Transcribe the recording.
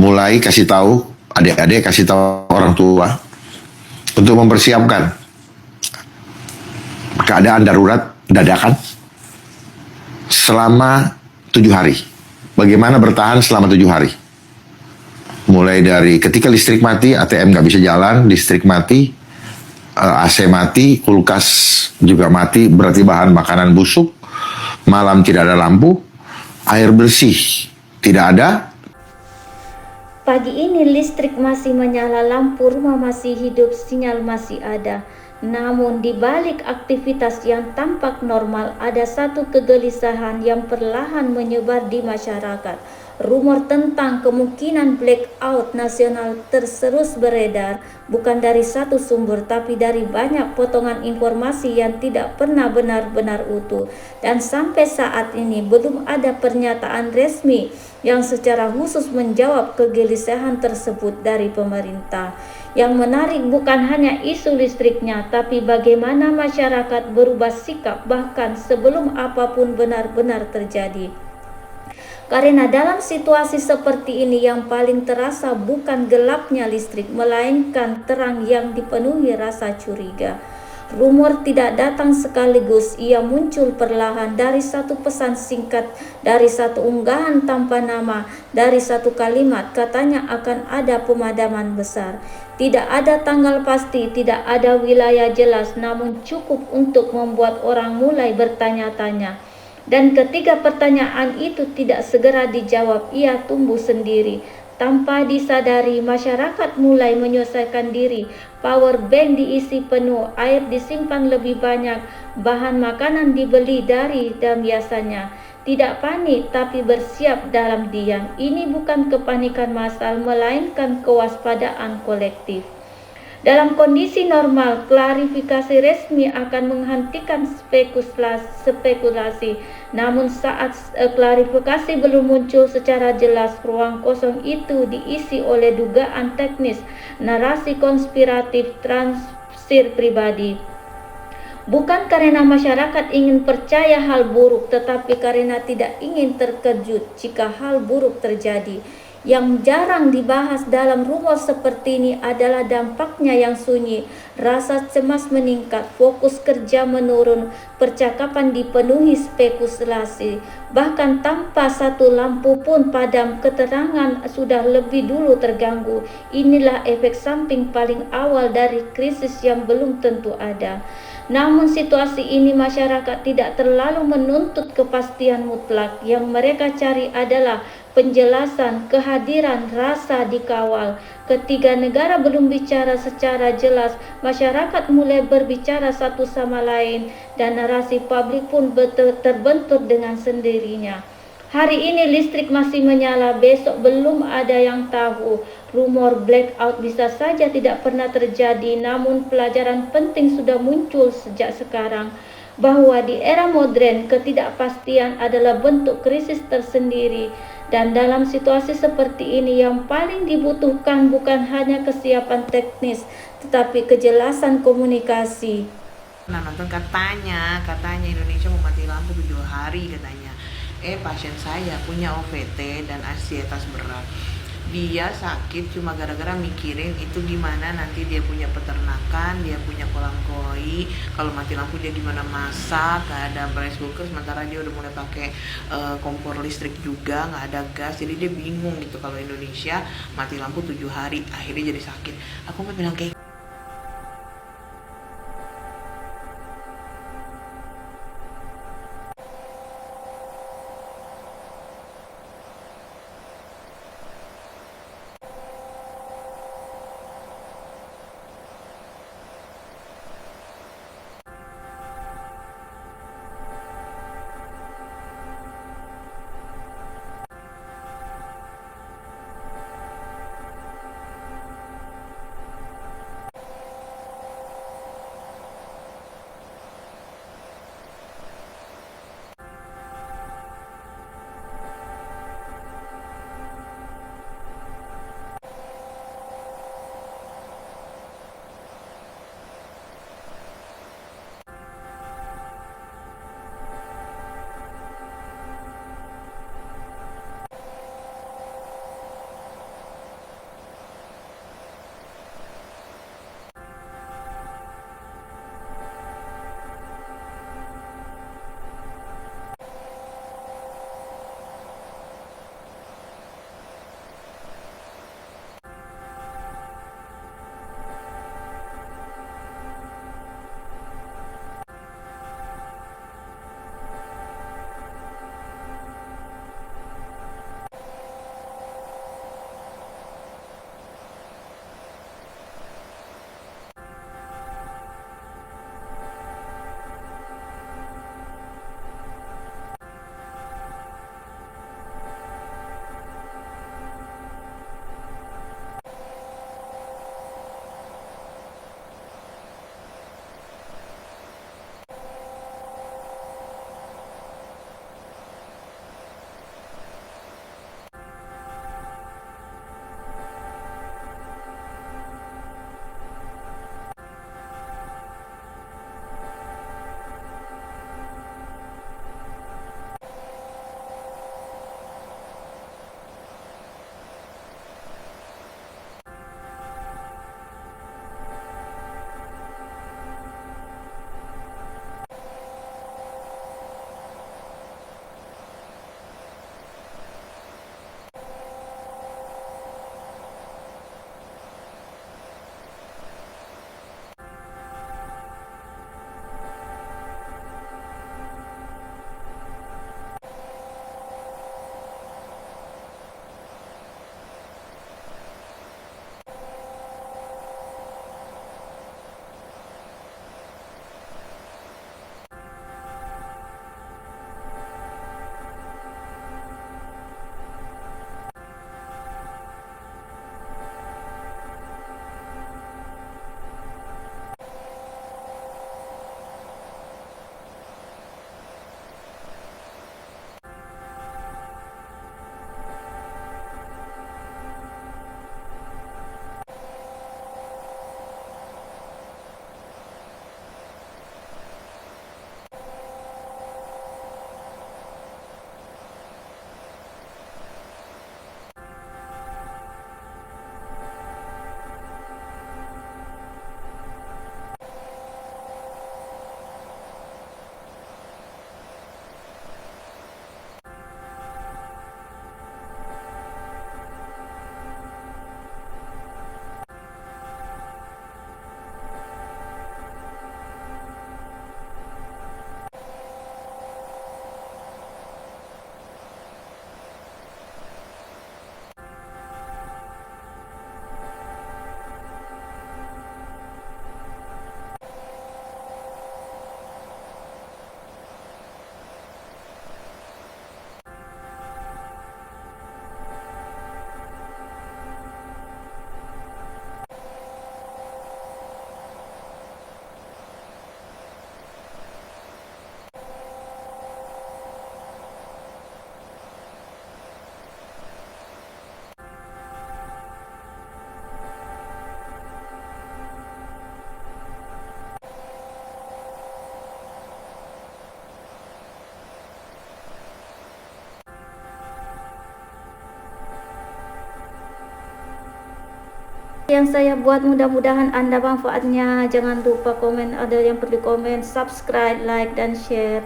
mulai kasih tahu adik-adik, kasih tahu orang tua untuk mempersiapkan keadaan darurat dadakan selama 7 hari. Bagaimana bertahan selama 7 hari? Mulai dari ketika listrik mati, ATM nggak bisa jalan, listrik mati, AC mati, kulkas juga mati, berarti bahan makanan busuk, malam tidak ada lampu, air bersih tidak ada. Pagi ini listrik masih menyala, lampu rumah masih hidup, sinyal masih ada. Namun di balik aktivitas yang tampak normal, ada satu kegelisahan yang perlahan menyebar di masyarakat. Rumor tentang kemungkinan blackout nasional terus beredar, bukan dari satu sumber tapi dari banyak potongan informasi yang tidak pernah benar-benar utuh. Dan sampai saat ini belum ada pernyataan resmi yang secara khusus menjawab kegelisahan tersebut dari pemerintah. Yang menarik bukan hanya isu listriknya, tapi bagaimana masyarakat berubah sikap bahkan sebelum apapun benar-benar terjadi. Karena dalam situasi seperti ini yang paling terasa bukan gelapnya listrik, melainkan terang yang dipenuhi rasa curiga. Rumor tidak datang sekaligus, ia muncul perlahan dari satu pesan singkat, dari satu unggahan tanpa nama, dari satu kalimat katanya akan ada pemadaman besar. Tidak ada tanggal pasti, tidak ada wilayah jelas, namun cukup untuk membuat orang mulai bertanya-tanya. Dan ketika pertanyaan itu tidak segera dijawab, ia tumbuh sendiri. Tanpa disadari, masyarakat mulai menyesuaikan diri. Power bank diisi penuh, air disimpan lebih banyak, bahan makanan dibeli dari dan biasanya. Tidak panik tapi bersiap dalam diam. Ini bukan kepanikan massal, melainkan kewaspadaan kolektif. Dalam kondisi normal, klarifikasi resmi akan menghentikan spekulasi. Namun saat klarifikasi belum muncul secara jelas, ruang kosong itu diisi oleh dugaan teknis, narasi konspiratif, tafsir pribadi. Bukan karena masyarakat ingin percaya hal buruk, tetapi karena tidak ingin terkejut jika hal buruk terjadi. Yang jarang dibahas dalam rumor seperti ini adalah dampaknya yang sunyi. Rasa cemas meningkat, fokus kerja menurun, percakapan dipenuhi spekulasi. Bahkan tanpa satu lampu pun padam, keterangan sudah lebih dulu terganggu. Inilah efek samping paling awal dari krisis yang belum tentu ada. Namun situasi ini masyarakat tidak terlalu menuntut kepastian mutlak. Yang mereka cari adalah penjelasan, kehadiran, rasa dikawal. Ketika negara belum bicara secara jelas, masyarakat mulai berbicara satu sama lain dan narasi publik pun terbentuk dengan sendirinya. Hari ini listrik masih menyala, besok belum ada yang tahu. Rumor blackout bisa saja tidak pernah terjadi, namun pelajaran penting sudah muncul sejak sekarang. Bahwa di era modern, ketidakpastian adalah bentuk krisis tersendiri. Dan dalam situasi seperti ini yang paling dibutuhkan bukan hanya kesiapan teknis, tetapi kejelasan komunikasi. Nah, nonton katanya Indonesia mau mati lampu 7 hari katanya. Pasien saya punya OVT dan ansietas berat. Dia sakit cuma gara-gara mikirin itu gimana nanti dia punya peternakan, dia punya kolam koi, kalau mati lampu dia gimana masak, gak ada rice cooker, sementara dia udah mulai pakai kompor listrik juga, gak ada gas. Jadi dia bingung gitu kalau Indonesia mati lampu 7 hari, akhirnya jadi sakit. Aku mau bilang kayak yang saya buat, mudah-mudahan Anda manfaatnya. Jangan lupa komen, ada yang perlu komen, subscribe, like, dan share.